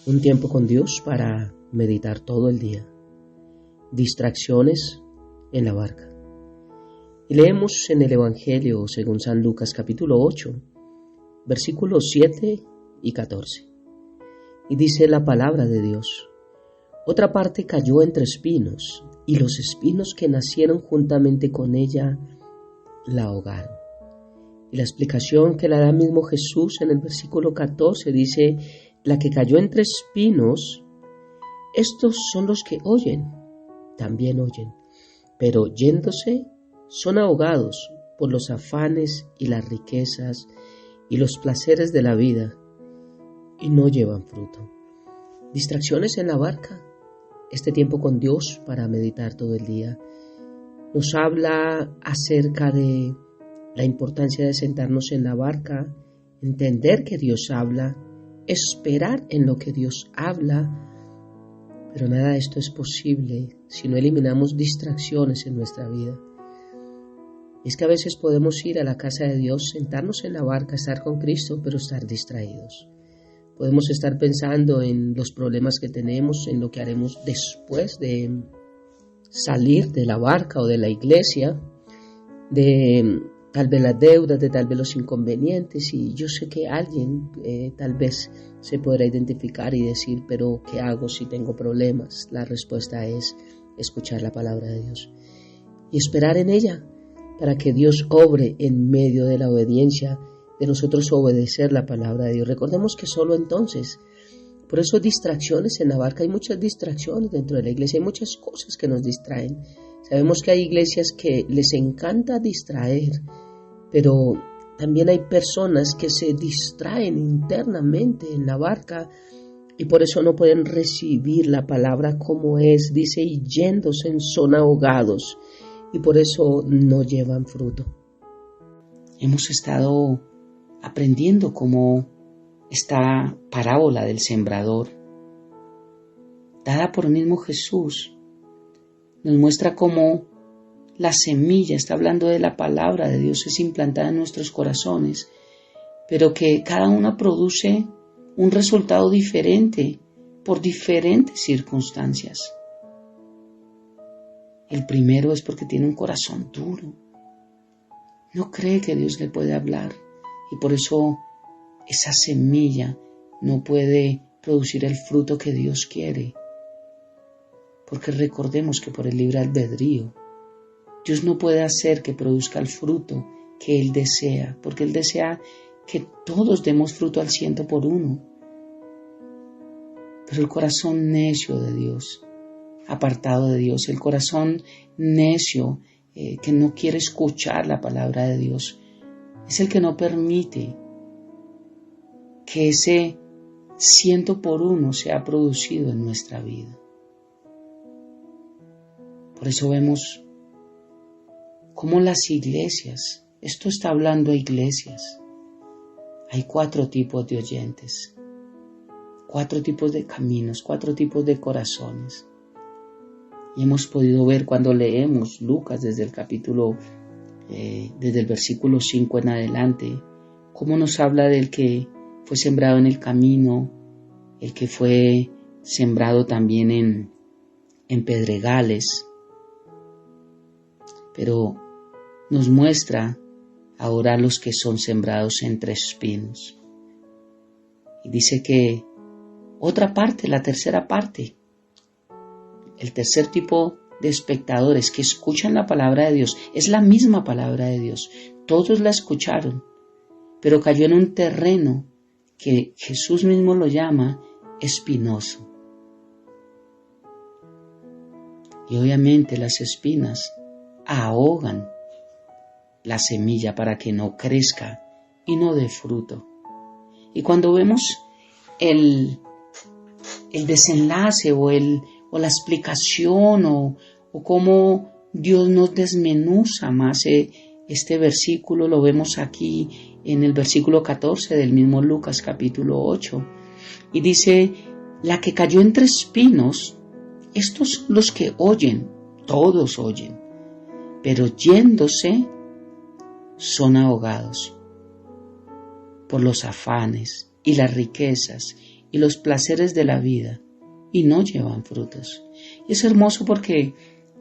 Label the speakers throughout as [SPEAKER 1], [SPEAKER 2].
[SPEAKER 1] Un tiempo con Dios para meditar todo el día. Distracciones en la barca. Y leemos en el Evangelio según San Lucas capítulo 8, versículos 7 y 14. Y dice la palabra de Dios: otra parte cayó entre espinos, y los espinos que nacieron juntamente con ella la ahogaron. Y la explicación que la da mismo Jesús en el versículo 14 dice: la que cayó entre espinos, estos son los que oyen, también oyen, pero yéndose son ahogados por los afanes y las riquezas y los placeres de la vida, y no llevan fruto. Distracciones en la barca. Este tiempo con Dios para meditar todo el día nos habla acerca de la importancia de sentarnos en la barca, entender que Dios habla, esperar en lo que Dios habla, pero nada de esto es posible si no eliminamos distracciones en nuestra vida. Y es que a veces podemos ir a la casa de Dios, sentarnos en la barca, estar con Cristo, pero estar distraídos. Podemos estar pensando en los problemas que tenemos, en lo que haremos después de salir de la barca o de la iglesia, de tal vez las deudas, de tal vez los inconvenientes. Y yo sé que alguien tal vez se podrá identificar y decir: pero ¿qué hago si tengo problemas? La respuesta es escuchar la palabra de Dios y esperar en ella para que Dios obre en medio de la obediencia, de nosotros obedecer la palabra de Dios. Recordemos que solo entonces, por eso distracciones en la barca, hay muchas distracciones dentro de la iglesia, hay muchas cosas que nos distraen. Sabemos que hay iglesias que les encanta distraer, pero también hay personas que se distraen internamente en la barca y por eso no pueden recibir la palabra como es. Dice: y yéndose son ahogados, y por eso no llevan fruto. Hemos estado aprendiendo cómo esta parábola del sembrador, dada por el mismo Jesús, nos muestra cómo la semilla, está hablando de la palabra de Dios, es implantada en nuestros corazones, pero que cada una produce un resultado diferente por diferentes circunstancias. El primero es porque tiene un corazón duro, no cree que Dios le puede hablar, y por eso esa semilla no puede producir el fruto que Dios quiere. Porque recordemos que por el libre albedrío, Dios no puede hacer que produzca el fruto que Él desea, porque Él desea que todos demos fruto al 100%. Pero el corazón necio de Dios, apartado de Dios, el corazón necio que no quiere escuchar la palabra de Dios, es el que no permite que ese 100% sea producido en nuestra vida. Por eso vemos cómo las iglesias, esto está hablando a iglesias, hay 4 tipos de oyentes, 4 tipos de caminos, 4 tipos de corazones. Y hemos podido ver cuando leemos Lucas desde el versículo 5 en adelante, cómo nos habla del que fue sembrado en el camino, el que fue sembrado también en pedregales. Pero nos muestra ahora los que son sembrados entre espinos. Y dice que otra parte, la tercera parte, el tercer tipo de espectadores que escuchan la palabra de Dios, es la misma palabra de Dios. Todos la escucharon, pero cayó en un terreno que Jesús mismo lo llama espinoso. Y obviamente las espinas ahogan la semilla para que no crezca y no dé fruto. Y cuando vemos el desenlace o la explicación o cómo Dios nos desmenuza más este versículo, lo vemos aquí en el versículo 14 del mismo Lucas capítulo 8. Y dice: la que cayó entre espinos, estos los que oyen, todos oyen, pero yéndose son ahogados por los afanes y las riquezas
[SPEAKER 2] y los placeres de la vida y no llevan frutos. Y es hermoso porque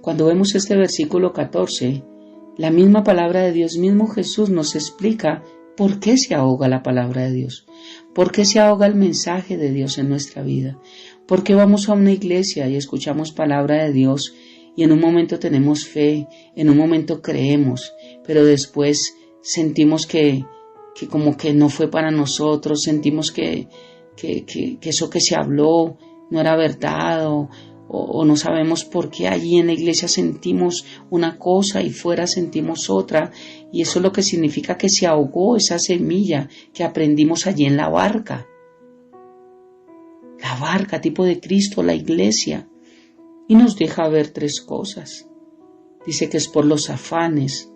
[SPEAKER 2] cuando vemos este versículo 14, la misma palabra de Dios, mismo Jesús nos explica por qué se ahoga la palabra de Dios, por qué se ahoga el mensaje de Dios en nuestra vida, por qué vamos a una iglesia y escuchamos palabra de Dios y en un momento tenemos fe, en un momento creemos, pero después sentimos que como que no fue para nosotros, sentimos que eso que se habló no era verdad o no sabemos por qué allí en la iglesia sentimos una cosa y fuera sentimos otra, y eso es lo que significa que se ahogó esa semilla que aprendimos allí en la barca tipo de Cristo, la iglesia, y nos deja ver tres cosas. Dice que es por los afanes,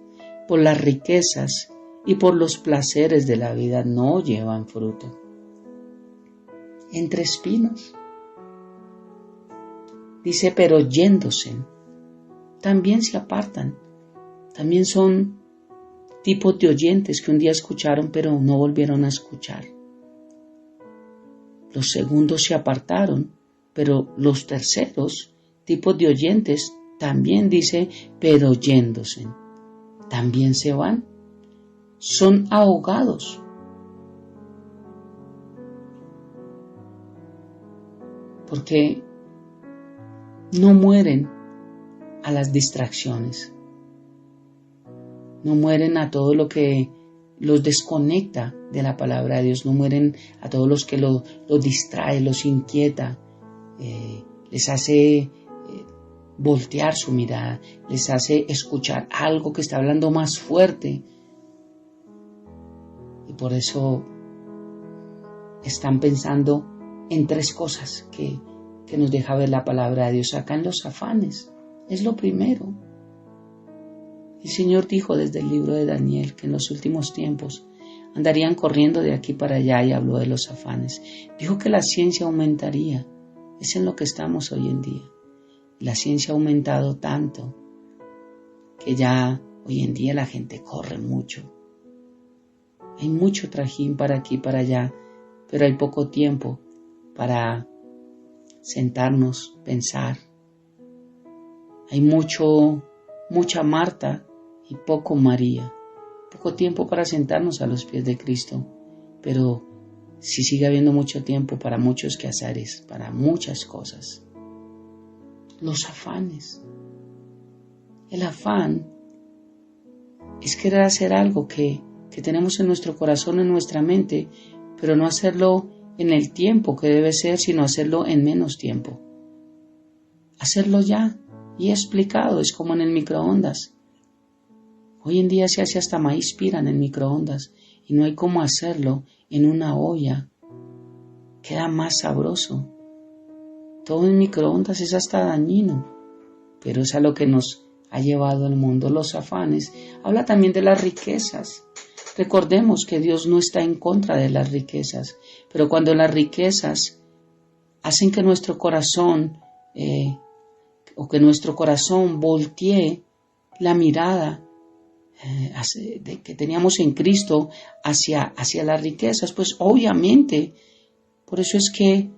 [SPEAKER 2] por las riquezas y por los placeres de la vida no llevan fruto. Entre espinos. Dice, pero yéndose, también se apartan. También son tipos de oyentes que un día escucharon pero no volvieron a escuchar. Los segundos se apartaron, pero los terceros tipos de oyentes también dice, pero yéndose, también se van. Son ahogados. Porque no mueren a las distracciones, no mueren a todo lo que los desconecta de la palabra de Dios, no mueren a todos los que los distrae, los inquieta, les hace voltear su mirada, les hace escuchar algo que está hablando más fuerte, y por eso están pensando en tres cosas que nos deja ver la palabra de Dios acá en los afanes. Es lo primero. El Señor dijo desde el libro de Daniel que en los últimos tiempos andarían corriendo de aquí para allá y habló de los afanes. Dijo que la ciencia aumentaría. Es en lo que estamos hoy en día. La ciencia ha aumentado tanto que ya hoy en día la gente corre mucho. Hay mucho trajín para aquí y para allá, pero hay poco tiempo para sentarnos, pensar. Hay mucha Marta y poco María. Poco tiempo para sentarnos a los pies de Cristo, pero sí sigue habiendo mucho tiempo para muchos quehaceres, para muchas cosas. Los afanes. El afán es querer hacer algo que tenemos en nuestro corazón, en nuestra mente, pero no hacerlo en el tiempo que debe ser, sino hacerlo en menos tiempo. Hacerlo ya, y he explicado, es como en el microondas. Hoy en día se hace hasta maíz pira en el microondas, y no hay cómo hacerlo en una olla. Queda más sabroso. Todo en microondas es hasta dañino, pero es a lo que nos ha llevado el mundo, los afanes. Habla también de las riquezas. Recordemos que Dios no está en contra de las riquezas, pero cuando las riquezas hacen que nuestro corazón voltee la mirada que teníamos en Cristo hacia las riquezas, pues obviamente, por eso es que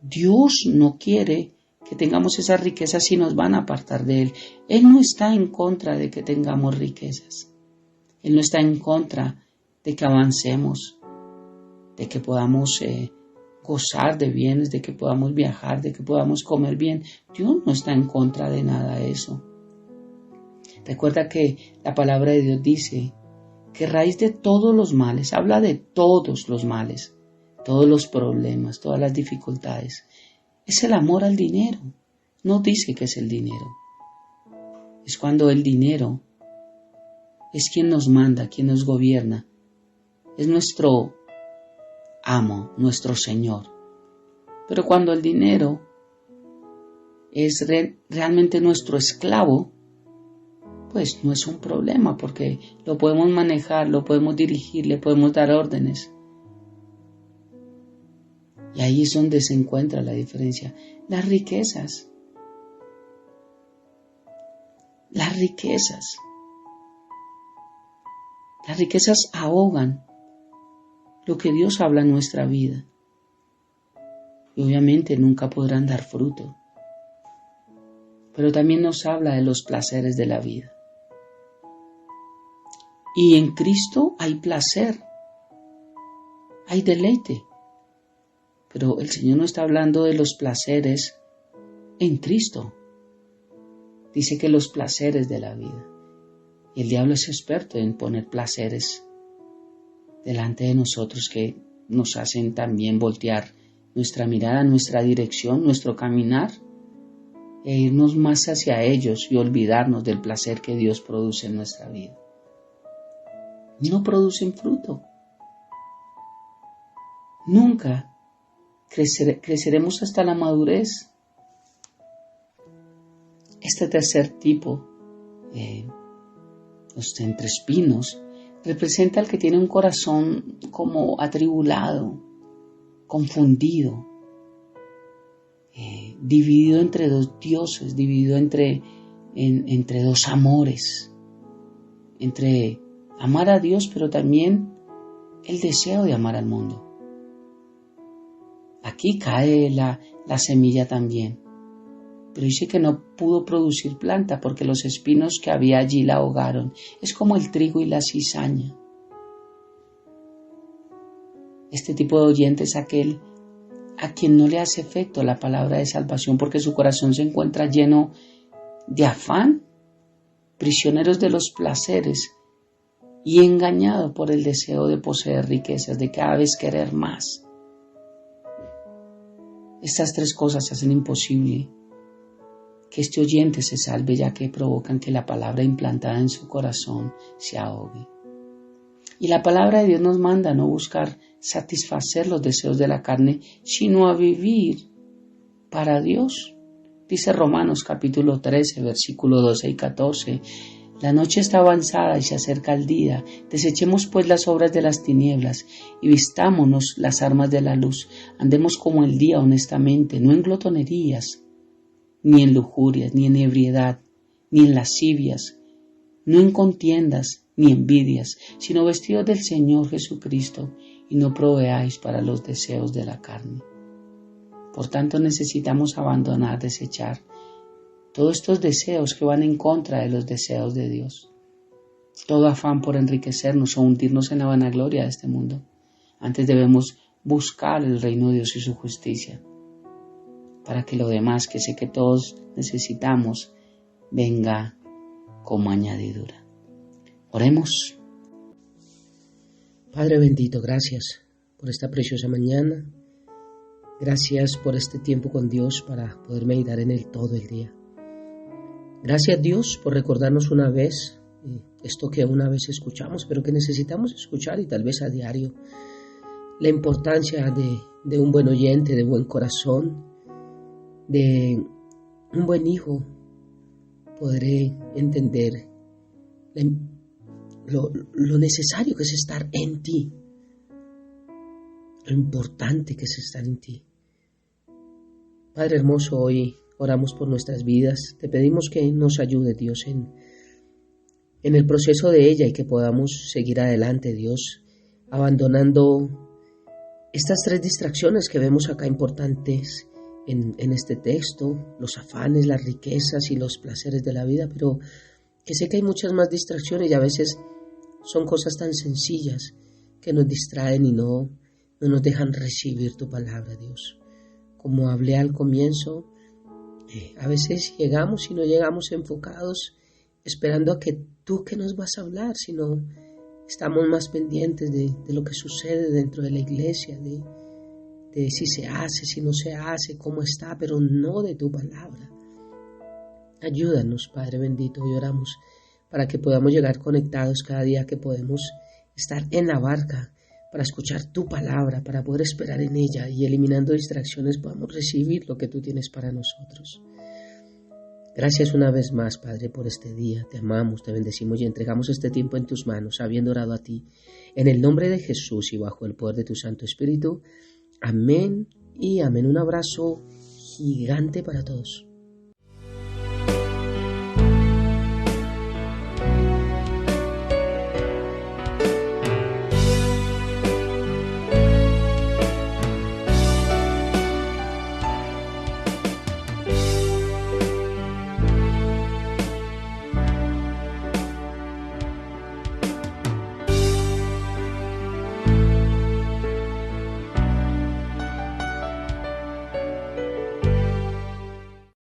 [SPEAKER 2] Dios no quiere que tengamos esas riquezas y nos van a apartar de Él. Él no está en contra de que tengamos riquezas. Él no está en contra de que avancemos, de que podamos gozar de bienes, de que podamos viajar, de que podamos comer bien. Dios no está en contra de nada de eso. Recuerda que la palabra de Dios dice que raíz de todos los males, habla de todos los males, todos los problemas, todas las dificultades, es el amor al dinero. No dice que es el dinero. Es cuando el dinero es quien nos manda, quien nos gobierna. Es nuestro amo, nuestro Señor. Pero cuando el dinero es realmente nuestro esclavo, pues no es un problema porque lo podemos manejar, lo podemos dirigir, le podemos dar órdenes. Y ahí es donde se encuentra la diferencia. Las riquezas. Las riquezas ahogan lo que Dios habla en nuestra vida. y obviamente nunca podrán dar fruto. Pero también nos habla de los placeres de la vida. Y en Cristo hay placer, hay deleite. Pero el Señor no está hablando de los placeres en Cristo. Dice que los placeres de la vida. Y el diablo es experto en poner placeres delante de nosotros que nos hacen también voltear nuestra mirada, nuestra dirección, nuestro caminar, e irnos más hacia ellos y olvidarnos del placer que Dios produce en nuestra vida. No producen fruto. Nunca creceremos hasta la madurez. Este tercer tipo, los entrespinos, representa al que tiene un corazón como atribulado, confundido, dividido entre dos dioses, dividido entre dos amores, entre amar a Dios, pero también el deseo de amar al mundo. Aquí cae la semilla también, pero dice que no pudo producir planta porque los espinos que había allí la ahogaron. Es como el trigo y la cizaña. Este tipo de oyente es aquel a quien no le hace efecto la palabra de salvación porque su corazón se encuentra lleno de afán, prisioneros de los placeres y engañado por el deseo de poseer riquezas, de cada vez querer más. Estas tres cosas hacen imposible que este oyente se salve, ya que provocan que la palabra implantada en su corazón se ahogue. Y la palabra de Dios nos manda a no buscar satisfacer los deseos de la carne, sino a vivir para Dios. Dice Romanos capítulo 13, versículo 12 y 14. La noche está avanzada y se acerca el día. Desechemos pues las obras de las tinieblas y vistámonos las armas de la luz. Andemos como el día honestamente, no en glotonerías, ni en lujurias, ni en ebriedad, ni en lascivias, no en contiendas, ni envidias, sino vestidos del Señor Jesucristo, y no proveáis para los deseos de la carne. Por tanto, necesitamos abandonar, desechar todos estos deseos que van en contra de los deseos de Dios. Todo afán por enriquecernos o hundirnos en la vanagloria de este mundo. Antes debemos buscar el reino de Dios y su justicia, para que lo demás, que sé que todos necesitamos, venga como añadidura. Oremos.
[SPEAKER 1] Padre bendito, gracias por esta preciosa mañana. Gracias por este tiempo con Dios para poder meditar en Él todo el día. Gracias Dios por recordarnos una vez esto que una vez escuchamos, pero que necesitamos escuchar y tal vez a diario. La importancia de un buen oyente, de buen corazón, de un buen hijo. Podré entender lo necesario que es estar en ti, lo importante que es estar en ti. Padre hermoso, hoy oramos por nuestras vidas, te pedimos que nos ayude Dios en el proceso de ella y que podamos seguir adelante Dios, abandonando estas tres distracciones que vemos acá importantes en este texto, los afanes, las riquezas y los placeres de la vida, pero que sé que hay muchas más distracciones y a veces son cosas tan sencillas que nos distraen y no nos dejan recibir tu palabra, Dios. Como hablé al comienzo, a veces llegamos y no llegamos enfocados esperando a que tú que nos vas a hablar, sino estamos más pendientes de lo que sucede dentro de la iglesia, de si se hace, si no se hace, cómo está, pero no de tu palabra. Ayúdanos, Padre bendito, y oramos para que podamos llegar conectados cada día que podemos estar en la barca para escuchar tu palabra, para poder esperar en ella y eliminando distracciones podamos recibir lo que tú tienes para nosotros. Gracias una vez más, Padre, por este día. Te amamos, te bendecimos y entregamos este tiempo en tus manos, habiendo orado a ti. En el nombre de Jesús y bajo el poder de tu Santo Espíritu. Amén y amén. Un abrazo gigante para todos.